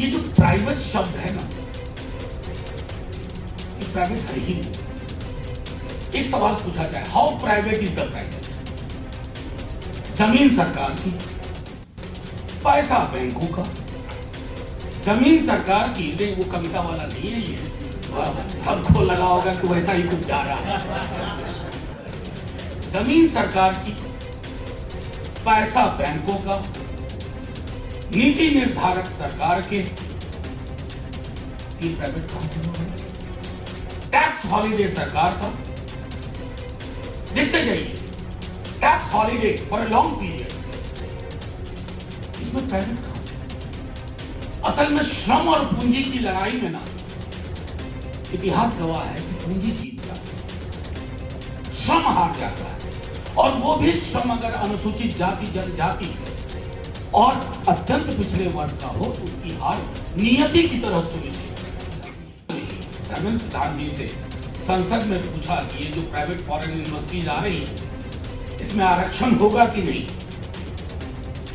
ये जो प्राइवेट शब्द है ना, ये प्राइवेट है ही नहीं। एक सवाल पूछा जाए, how private is the private? जमीन सरकार की, पैसा बैंकों का। जमीन सरकार की, नहीं वो कविता वाला नहीं है ये, सबको लगा होगा कि वैसा ही कुछ जा रहा है। जमीन सरकार की, पैसा बैंकों का, नीति निर्धारक सरकार के, ये प्राइवेट कहां से होगा? टैक्स हॉलिडे सरकार का, देखते जाइए, tax holiday for a long period, इसमें प्राइवेट कहां से? असल में श्रम और पूंजी की लड़ाई में ना, इतिहास गवाह है कि पूंजी जीत जाती है, श्रम हार जाता है। और वो भी श्रम अगर अनुसूचित जाति, जनजाति और अत्यंत पिछड़े वर्ग का हो तो उसकी हार नियति की तरह सुनिश्चित है। धर्मेंद्र प्रधान जी से संसद में पूछा कि ये जो प्राइवेट फॉरेन यूनिवर्सिटीज आ रही इसमें आरक्षण होगा कि नहीं,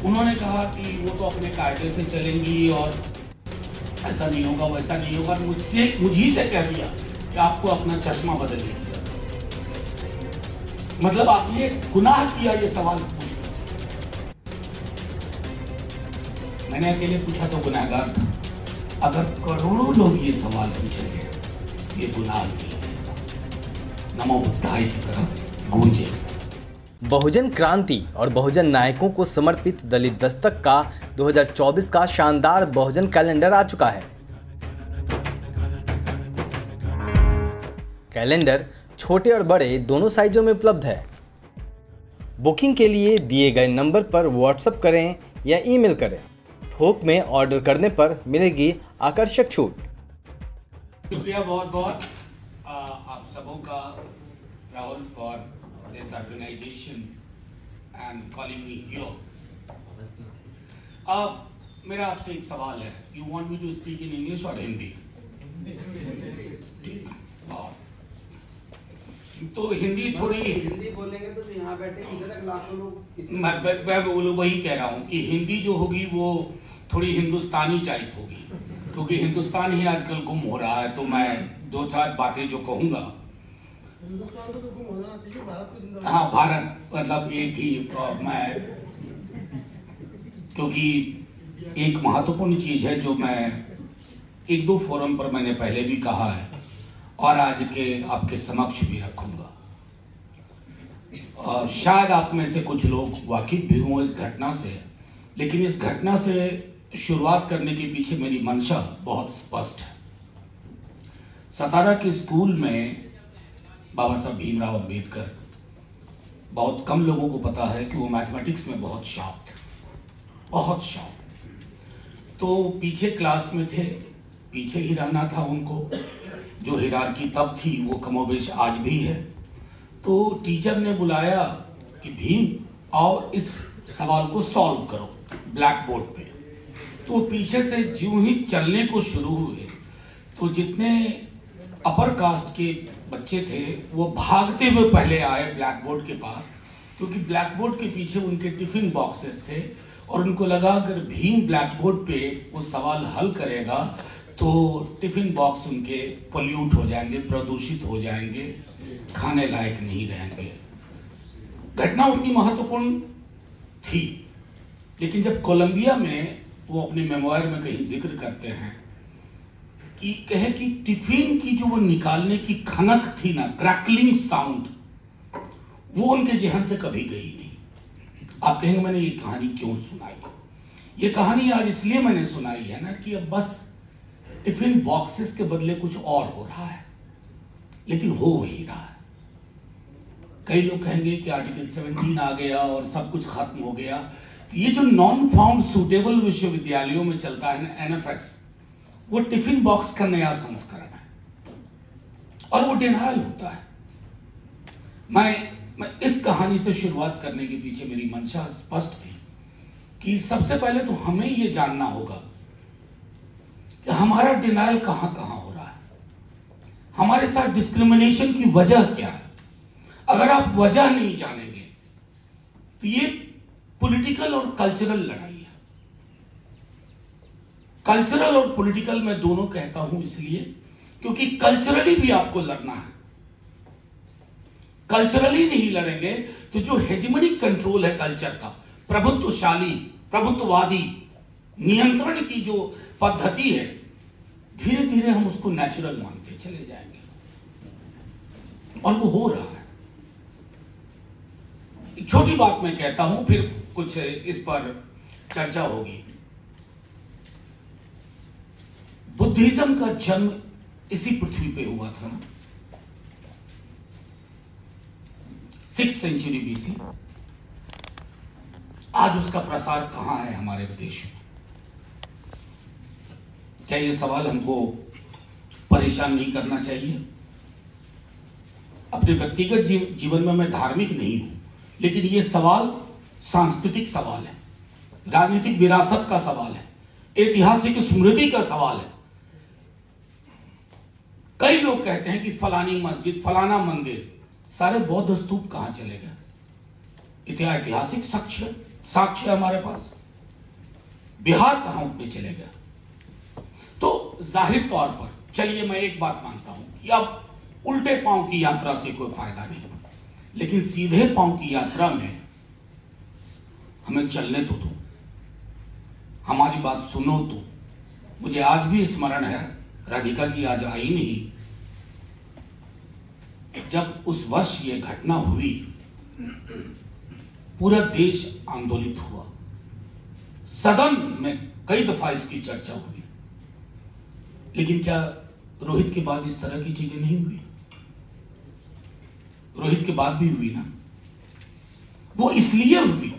उन्होंने कहा कि वो तो अपने कायदे से चलेंगी और ऐसा नहीं होगा वैसा नहीं होगा। मुझी से कह दिया कि आपको अपना चश्मा बदलने की, मतलब आपने गुनाह किया ये सवाल पूछ। मैंने अकेले पूछा तो गुनाहगार था, अगर करोड़ों लोग ये सवाल पूछेंगे ये गुनाह नहीं है, नमो बुद्धाय की तरह गूंजे। बहुजन क्रांति और बहुजन नायकों को समर्पित दलित दस्तक का 2024 का शानदार बहुजन कैलेंडर आ चुका है। कैलेंडर छोटे और बड़े दोनों साइजों में उपलब्ध है। बुकिंग के लिए दिए गए नंबर पर व्हाट्सएप करें या ईमेल करें। थोक में ऑर्डर करने पर मिलेगी आकर्षक छूट। शुक्रिया बहुत बहुत आप सबों का, Rahul, for this organisation and calling me here. मेरा आपसे एक सवाल है, you want me to speak in English और हिंदी? ठीक, तो हिंदी थोड़ी, हिंदी बोलेंगे तो यहाँ बैठे इधर लाखों लोग, मैं वही कह रहा हूँ कि हिंदी जो होगी वो थोड़ी हिंदुस्तानी टाइप होगी, क्योंकि हिंदुस्तान ही आजकल गुम हो रहा है। तो मैं दो चार बातें जो कहूँगा, हिंदुस्तान तो गुम होना चाहिए, भारत को जिंदा। हाँ, भारत मतलब एक ही, मैं क्योंकि एक महत्वपूर्ण चीज है जो मैं एक दो फोरम पर मैंने पहले भी कहा है और आज के आपके समक्ष भी रखूंगा। शायद आप में से कुछ लोग वाकिफ भी हों इस घटना से, लेकिन इस घटना से शुरुआत करने के पीछे मेरी मंशा बहुत स्पष्ट है। सतारा के स्कूल में बाबा साहब भीमराव अंबेडकर, बहुत कम लोगों को पता है कि वो मैथमेटिक्स में बहुत शार्प थे, बहुत शार्प। तो पीछे क्लास में थे, पीछे ही रहना था उनको, जो हिरार्की तब थी वो कमोबेश आज भी है। तो टीचर ने बुलाया कि भीम आओ इस सवाल को सॉल्व करो ब्लैक बोर्ड पे। तो पीछे से ज्यों ही चलने को शुरू हुए तो जितने अपर कास्ट के बच्चे थे वो भागते हुए पहले आए ब्लैक बोर्ड के पास, क्योंकि ब्लैक बोर्ड के पीछे उनके टिफिन बॉक्सेस थे और उनको लगा अगर भीम ब्लैक बोर्ड पे वो सवाल हल करेगा तो टिफिन बॉक्स उनके पोल्यूट हो जाएंगे, प्रदूषित हो जाएंगे, खाने लायक नहीं रहेंगे। घटना उनकी महत्वपूर्ण थी, लेकिन जब कोलंबिया में वो अपने मेमोयर में कहीं जिक्र करते हैं कि कहे कि टिफिन की जो वो निकालने की खनक थी ना, क्रैकलिंग साउंड, वो उनके जहन से कभी गई नहीं। आप कहेंगे मैंने ये कहानी क्यों सुनाई? ये कहानी आज इसलिए मैंने सुनाई है ना कि अब बस टिफिन बॉक्सेस के बदले कुछ और हो रहा है, लेकिन हो वही रहा है। कई लोग कहेंगे कि आर्टिकल 17 आ गया और सब कुछ खत्म हो गया। ये जो नॉन फाउंड सुटेबल विश्वविद्यालयों में चलता है ना, एनएफएस, वो टिफिन बॉक्स का नया संस्करण है और वो डिनायल होता है। मैं इस कहानी से शुरुआत करने के पीछे मेरी मंशा स्पष्ट थी कि सबसे पहले तो हमें ये जानना होगा कि हमारा डिनायल कहां कहां हो रहा है, हमारे साथ डिस्क्रिमिनेशन की वजह क्या है। अगर आप वजह नहीं जानेंगे तो ये पॉलिटिकल और कल्चरल लड़ाई है। कल्चरल और पॉलिटिकल मैं दोनों कहता हूं इसलिए क्योंकि कल्चरली भी आपको लड़ना है। कल्चरली नहीं लड़ेंगे तो जो हेजेमनिक कंट्रोल है कल्चर का, प्रभुत्वशाली, प्रभुत्ववादी नियंत्रण की जो पद्धति है, धीरे धीरे हम उसको नेचुरल मानते चले जाएंगे और वो हो रहा है। एक छोटी बात मैं कहता हूं, फिर कुछ इस पर चर्चा होगी। बुद्धिज्म का जन्म इसी पृथ्वी पे हुआ था ना, 6th सेंचुरी BC। आज उसका प्रसार कहां है हमारे देश में? क्या यह सवाल हमको परेशान नहीं करना चाहिए? अपने व्यक्तिगत जीवन में मैं धार्मिक नहीं हूं, लेकिन यह सवाल सांस्कृतिक सवाल है, राजनीतिक विरासत का सवाल है, ऐतिहासिक स्मृति का सवाल है। कई लोग कहते हैं कि फलानी मस्जिद, फलाना मंदिर, सारे बौद्ध स्तूप कहां चले गए? ऐतिहासिक साक्ष्य हमारे पास। बिहार कहां उठने चले गए? तो जाहिर तौर पर चलिए मैं एक बात मानता हूं कि अब उल्टे पांव की यात्रा से कोई फायदा नहीं, लेकिन सीधे पांव की यात्रा में हमें चलने तो दो, हमारी बात सुनो तो। मुझे आज भी स्मरण है, राधिका जी आज आई नहीं, जब उस वर्ष ये घटना हुई पूरा देश आंदोलित हुआ, सदन में कई दफा इसकी चर्चा हुई, लेकिन क्या रोहित के बाद इस तरह की चीजें नहीं हुई? रोहित के बाद भी हुई ना। वो इसलिए हुई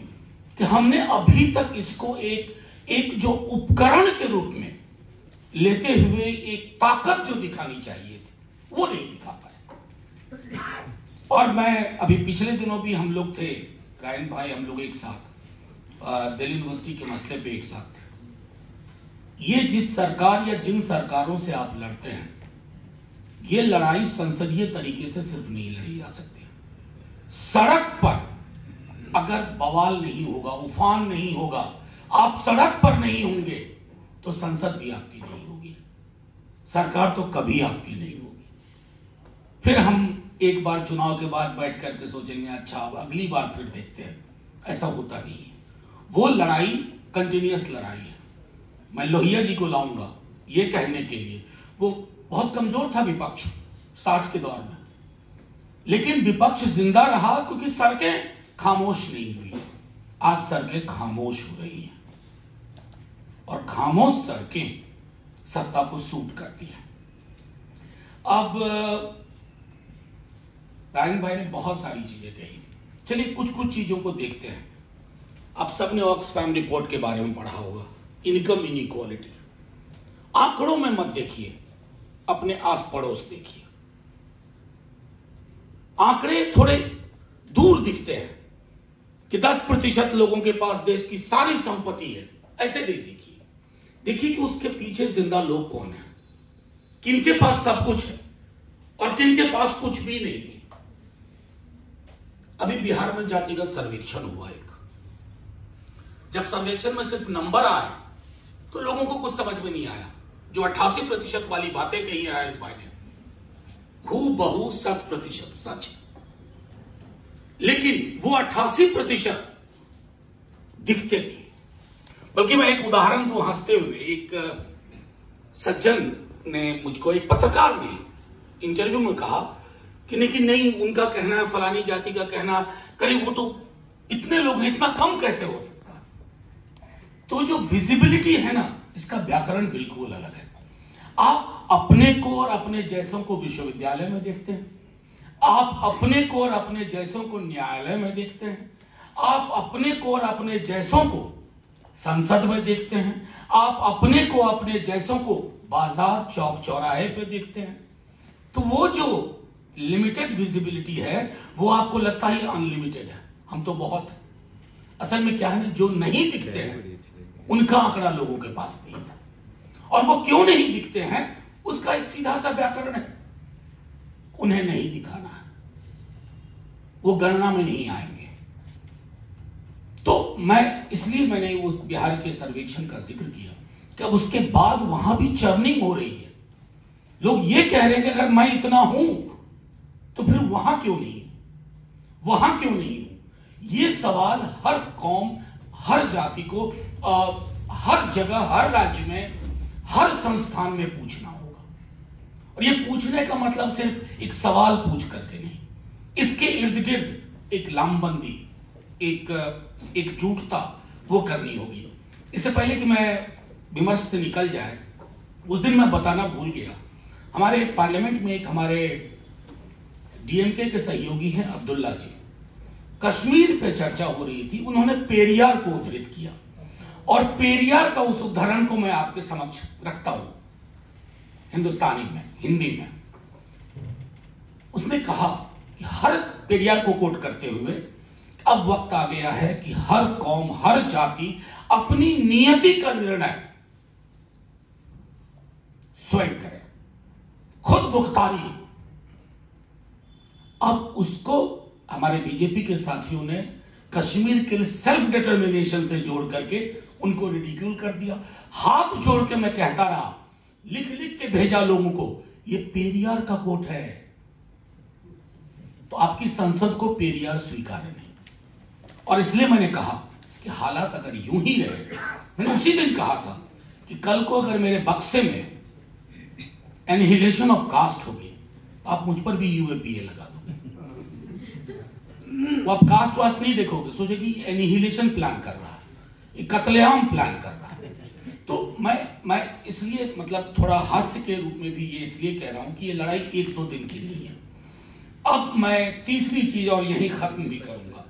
कि हमने अभी तक इसको एक जो उपकरण के रूप में लेते हुए एक ताकत जो दिखानी चाहिए थी वो नहीं दिखा पाए। और मैं अभी पिछले दिनों भी हम लोग थे, रायन भाई, हम लोग एक साथ दिल्ली यूनिवर्सिटी के मसले पे एक साथ थे। ये जिस सरकार या जिन सरकारों से आप लड़ते हैं, ये लड़ाई संसदीय तरीके से सिर्फ नहीं लड़ी जा सकती। सड़क पर अगर बवाल नहीं होगा, उफान नहीं होगा, आप सड़क पर नहीं होंगे तो संसद भी आपकी नहीं होगी, सरकार तो कभी आपकी नहीं होगी। फिर हम एक बार चुनाव के बाद बैठ करके सोचेंगे अच्छा अब अगली बार फिर देखते हैं, ऐसा होता नहीं है। वो लड़ाई कंटिन्यूअस लड़ाई है। मैं लोहिया जी को लाऊंगा ये कहने के लिए, वो बहुत कमजोर था विपक्ष 60 के दौर में, लेकिन विपक्ष जिंदा रहा क्योंकि सड़कें खामोश नहीं हुई। आज सड़कें खामोश हो रही हैं और खामोश सड़कें सत्ता को सूट करती हैं। अब रायन भाई ने बहुत सारी चीजें कही, चलिए कुछ कुछ चीजों को देखते हैं। आप सबने ऑक्सफैम रिपोर्ट के बारे में पढ़ा होगा, इनकम इनइक्वालिटी। आंकड़ों में मत देखिए, अपने आस पड़ोस देखिए। आंकड़े थोड़े दूर दिखते हैं कि 10% लोगों के पास देश की सारी संपत्ति है, ऐसे नहीं देखिए। देखिए कि उसके पीछे जिंदा लोग कौन है, किनके पास सब कुछ है और किनके पास कुछ भी नहीं है। अभी बिहार में जातिगत सर्वेक्षण हुआ एक, जब सर्वेक्षण में सिर्फ नंबर आए तो लोगों को कुछ समझ में नहीं आया। जो 88% वाली बातें कही है रायन भाई ने, हूबहू 100% सच है, लेकिन वो 88% दिखते नहीं। बल्कि मैं एक उदाहरण दूं हंसते हुए, एक सज्जन ने मुझको, एक पत्रकार ने इंटरव्यू में कहा कि नहीं उनका कहना है, फलानी जाति का कहना, करीब वो तो इतने लोग हैं, इतना कम कैसे हो सकता है? तो जो विजिबिलिटी है ना, इसका व्याकरण बिल्कुल अलग है। आप अपने को और अपने जैसों को विश्वविद्यालय में देखते हैं, आप अपने को और अपने जैसों को न्यायालय में देखते हैं, आप अपने को और अपने जैसों को संसद में देखते हैं, आप अपने को अपने जैसों को बाजार चौक चौराहे पे देखते हैं। तो वो जो लिमिटेड विजिबिलिटी है वो आपको लगता है अनलिमिटेड है, हम तो बहुत है। असल में क्या है ना, जो नहीं दिखते हैं उनका आंकड़ा लोगों के पास नहीं था, और वो क्यों नहीं दिखते हैं उसका एक सीधा सा व्याकरण है, उन्हें नहीं दिखाना है, वो गणना में नहीं आएंगे। तो मैं इसलिए मैंने उस बिहार के सर्वेक्षण का जिक्र किया कि अब उसके बाद वहां भी चर्निंग हो रही है। लोग ये कह रहे हैं कि अगर मैं इतना हूं तो फिर वहां क्यों नहीं हूं, वहां क्यों नहीं हूं। ये सवाल हर कौम, हर जाति को हर जगह, हर राज्य में, हर संस्थान में पूछना होगा। और ये पूछने का मतलब सिर्फ एक सवाल पूछ करके नहीं, इसके इर्द गिर्द एक लामबंदी, एक एकजुटता वो करनी होगी। इससे पहले कि मैं विमर्श से निकल जाए, उस दिन मैं बताना भूल गया, हमारे पार्लियामेंट में एक हमारे डीएमके के सहयोगी हैं अब्दुल्ला जी, कश्मीर पे चर्चा हो रही थी, उन्होंने पेरियार को उद्धृत किया और पेरियार का उस उदाहरण को मैं आपके समक्ष रखता हूं हिंदुस्तानी में, हिंदी में। उसने कहा कि हर पेरियार को कोट करते हुए, अब वक्त आ गया है कि हर कौम, हर जाति अपनी नियति का निर्णय स्वयं करे, खुद मुख्तारी। अब उसको हमारे बीजेपी के साथियों ने कश्मीर के लिए सेल्फ डिटर्मिनेशन से जोड़ करके उनको रिडिक्यूल कर दिया। हाथ जोड़ के मैं कहता रहा, लिख लिख के भेजा लोगों को, ये पेरियार का कोट है। तो आपकी संसद को पेरियार स्वीकार्य नहीं, और इसलिए मैंने कहा कि हालात अगर यूं ही रहे, मैंने उसी दिन कहा था कि कल को अगर मेरे बक्से में एनिहिलेशन ऑफ कास्ट होगी, आप मुझ पर भी यूएपीए लगा दोगे। वो आप कास्ट वास्ट नहीं देखोगे, सोचेगी एनिहिलेशन प्लान कर रहा है, कत्लेआम प्लान कर रहा है। तो मैं इसलिए मतलब थोड़ा हास्य के रूप में भी ये इसलिए कह रहा हूं कि ये लड़ाई 1-2 दिन की नहीं है। अब मैं तीसरी चीज, और यही खत्म भी करूंगा,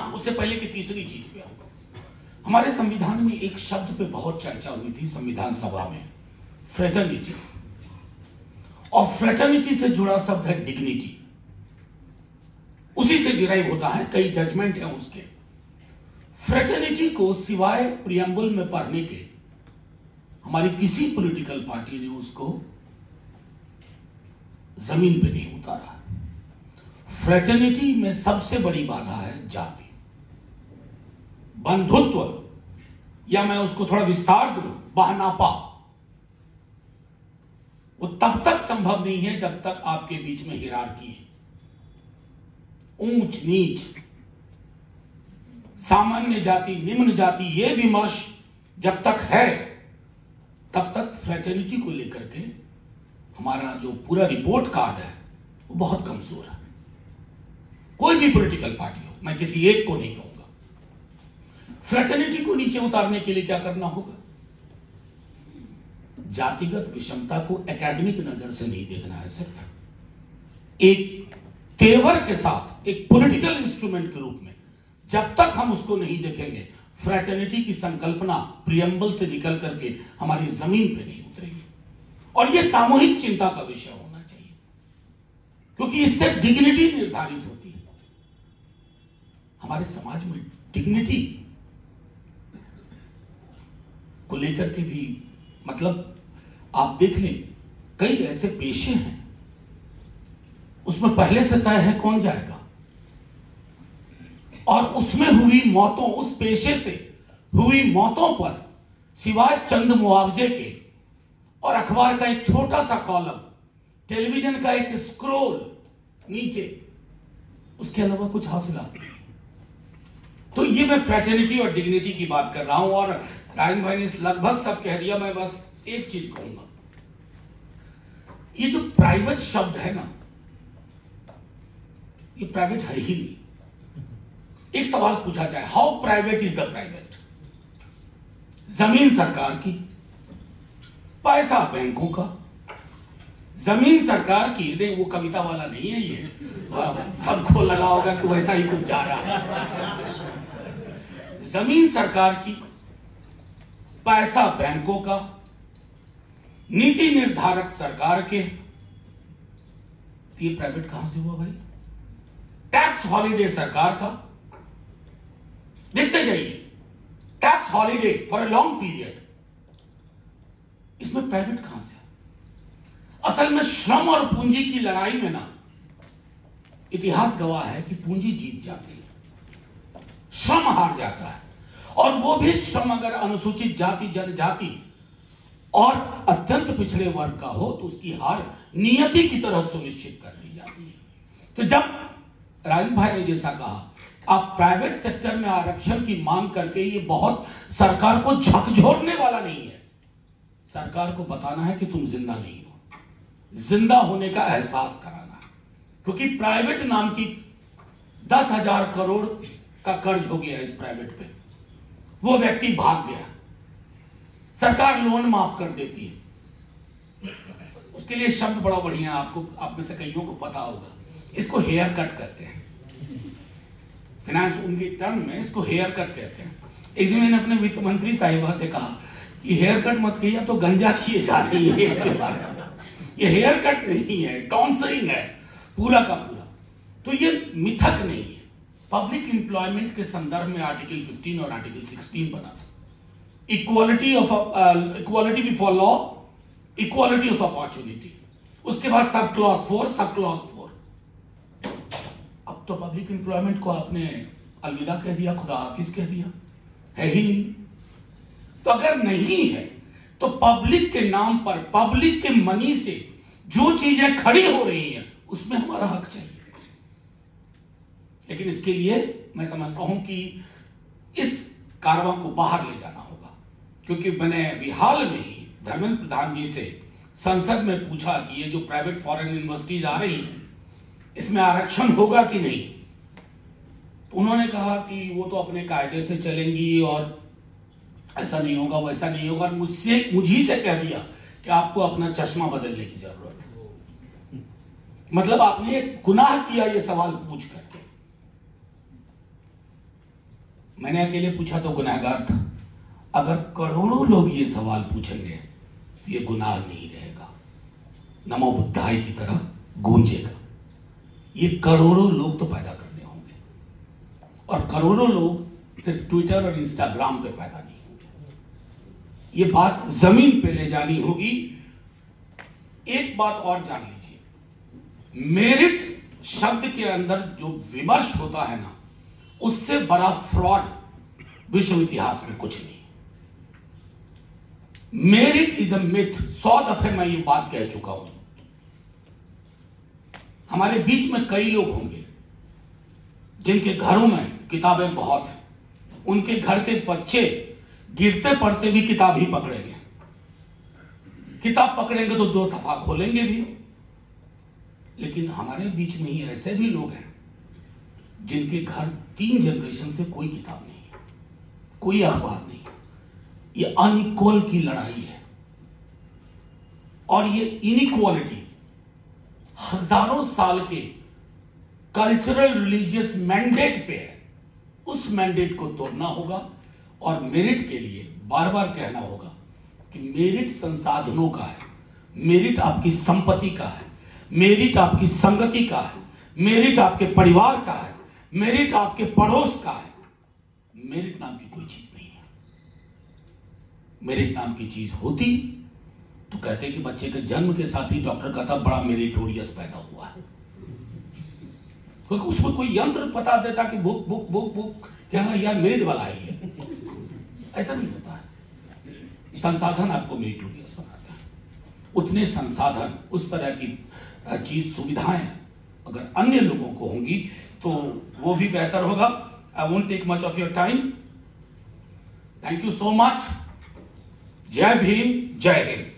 उससे पहले कि तीसरी चीज पे आऊंगा। हमारे संविधान में एक शब्द पे बहुत चर्चा हुई थी संविधान सभा में, फ्रेटर्निटी, और फ्रेटर्निटी से जुड़ा शब्द है डिग्निटी, उसी से डिराइव होता है, कई जजमेंट हैं उसके। फ्रेटर्निटी को सिवाय प्रियम्बल में पढ़ने के हमारी किसी पॉलिटिकल पार्टी ने उसको जमीन पे नहीं उतारा। फ्रेटर्निटी में सबसे बड़ी बाधा है जाति, बंधुत्व, या मैं उसको थोड़ा विस्तार दूं, बहनापा। वो तब तक संभव नहीं है जब तक आपके बीच में हिरार्की है, ऊंच नीच, सामान्य जाति, निम्न जाति, ये विमर्श जब तक है, तब तक फ्रेटर्निटी को लेकर के हमारा जो पूरा रिपोर्ट कार्ड है वो बहुत कमजोर है। कोई भी पॉलिटिकल पार्टी हो, मैं किसी एक को नहीं कहूंगा। फ्रेटर्निटी को नीचे उतारने के लिए क्या करना होगा? जातिगत विषमता को एकेडमिक नजर से नहीं देखना है, सिर्फ एक तेवर के साथ, एक पॉलिटिकल इंस्ट्रूमेंट के रूप में। जब तक हम उसको नहीं देखेंगे, फ्रेटर्निटी की संकल्पना प्रियम्बल से निकल करके हमारी जमीन पे नहीं उतरेगी। और यह सामूहिक चिंता का विषय होना चाहिए, क्योंकि इससे डिग्निटी निर्धारित होती है। हमारे समाज में डिग्निटी को लेकर के भी, मतलब आप देख लें, कई ऐसे पेशे हैं उसमें पहले से तय है कौन जाएगा, और उसमें हुई मौतों, उस पेशे से हुई मौतों पर सिवाय चंद मुआवजे के और अखबार का एक छोटा सा कॉलम, टेलीविजन का एक स्क्रोल नीचे, उसके अलावा कुछ हासिल नहीं। तो ये मैं फ्रेटर्निटी और डिग्निटी की बात कर रहा हूं, और रायन भाई ने लगभग सब कह दिया। मैं बस एक चीज कहूंगा, ये जो प्राइवेट शब्द है ना, ये प्राइवेट है ही नहीं। एक सवाल पूछा जाए, how private is the private? जमीन सरकार की, पैसा बैंकों का। जमीन सरकार की, नहीं वो कविता वाला नहीं है ये, सबको लगा होगा कि वैसा ही कुछ जा रहा है। जमीन सरकार की, पैसा बैंकों का, नीति निर्धारक सरकार के। ये प्राइवेट कहां से हुआ भाई? टैक्स हॉलिडे सरकार का, देखते जाइए, tax holiday for a long period, इसमें प्राइवेट कहां से? असल में श्रम और पूंजी की लड़ाई में ना, इतिहास गवाह है कि पूंजी जीत जाती है, श्रम हार जाता है। और वो भी श्रम अगर अनुसूचित जाति, जनजाति और अत्यंत पिछड़े वर्ग का हो तो उसकी हार नियति की तरह सुनिश्चित कर दी जाती है। तो जब राजन भाई ने जैसा कहा, आप प्राइवेट सेक्टर में आरक्षण की मांग करके, ये बहुत सरकार को झकझोरने वाला नहीं है। सरकार को बताना है कि तुम जिंदा नहीं हो, जिंदा होने का एहसास कराना है। क्योंकि प्राइवेट नाम की 10,000 करोड़ का कर्ज हो गया इस प्राइवेट पे, वो व्यक्ति भाग गया, सरकार लोन माफ कर देती है। उसके लिए शब्द बड़ा बढ़िया, आपको, आप में से कईयों को पता होगा, इसको हेयर कट कहते हैं। फाइनेंस उनके टर्म में इसको हेयर कट कहते हैं। एक दिन मैंने अपने वित्त मंत्री साहिबा से कहा कि हेयर कट मत कहिए, तो गंजा किए जा रही है ये हेयर कट नहीं है, टॉन्सरिंग है पूरा का पूरा। तो ये मिथक नहीं है। पब्लिक एम्प्लॉयमेंट के संदर्भ में आर्टिकल 15 और आर्टिकल 16 बना था। Equality before law, equality of opportunity, उसके बाद सब क्लॉज 4, सब क्लॉज 4। अब तो पब्लिक एम्प्लॉयमेंट को आपने अलविदा कह दिया, खुदा हाफिज कह दिया, है ही नहीं। तो अगर नहीं है तो पब्लिक के नाम पर, पब्लिक के मनी से जो चीजें खड़ी हो रही हैं उसमें हमारा हक चाहिए। लेकिन इसके लिए मैं समझता हूं कि इस कारवां को बाहर ले जाना होगा। क्योंकि मैंने अभी हाल में ही धर्मेंद्र प्रधान जी से संसद में पूछा कि ये जो प्राइवेट फॉरेन यूनिवर्सिटीज आ रही हैं इसमें आरक्षण होगा कि नहीं। तो उन्होंने कहा कि वो तो अपने कायदे से चलेंगी और ऐसा नहीं होगा, वैसा नहीं होगा। और मुझी से कह दिया कि आपको अपना चश्मा बदलने की जरूरत है। मतलब आपने एक गुनाह किया ये सवाल पूछ करके। मैंने अकेले पूछा तो गुनाहगार था। अगर करोड़ों लोग ये सवाल पूछेंगे तो ये गुनाह नहीं रहेगा, नमो बुद्धाय की तरह गूंजेगा। ये करोड़ों लोग तो पैदा करने होंगे, और करोड़ों लोग सिर्फ ट्विटर और इंस्टाग्राम पे पैदा नहीं होंगे। ये बात जमीन पे ले जानी होगी। एक बात और जान लीजिए, मेरिट शब्द के अंदर जो विमर्श होता है ना, उससे बड़ा फ्रॉड विश्व इतिहास में कुछ नहीं। Merit is a myth. 100 दफे मैं ये बात कह चुका हूं। हमारे बीच में कई लोग होंगे जिनके घरों में किताबें बहुत हैं, उनके घर के बच्चे गिरते पड़ते भी किताब ही पकड़ेंगे। किताब पकड़ेंगे तो 2 सफा खोलेंगे भी। लेकिन हमारे बीच में ही ऐसे भी लोग हैं जिनके घर 3 जनरेशन से कोई किताब नहीं है, कोई अखबार नहीं है। ये अनइक्वल की लड़ाई है, और ये इनइक्वालिटी हजारों साल के कल्चरल रिलीजियस मैंडेट पे है। उस मैंडेट को तोड़ना होगा, और मेरिट के लिए बार बार कहना होगा कि मेरिट संसाधनों का है, मेरिट आपकी संपत्ति का है, मेरिट आपकी संगति का है, मेरिट आपके परिवार का है, मेरिट आपके पड़ोस का है। मेरिट नाम की कोई चीज नहीं है। मेरिट नाम की चीज होती तो कहते कि बच्चे के जन्म के साथ ही डॉक्टर कहता बड़ा मेरिटोरियस पैदा हुआ है, क्योंकि उसमें कोई यंत्र पता देता कि बुक बुक बुक बुक क्या यार मेरिट वाला ही है। ऐसा नहीं होता है। संसाधन आपको मेरिटोरियस बनाता है। उतने संसाधन, उस तरह की चीज, सुविधाएं अगर अन्य लोगों को होंगी तो वो भी बेहतर होगा। I won't take much of your time. Thank you so much. जय भीम, जय हिंद।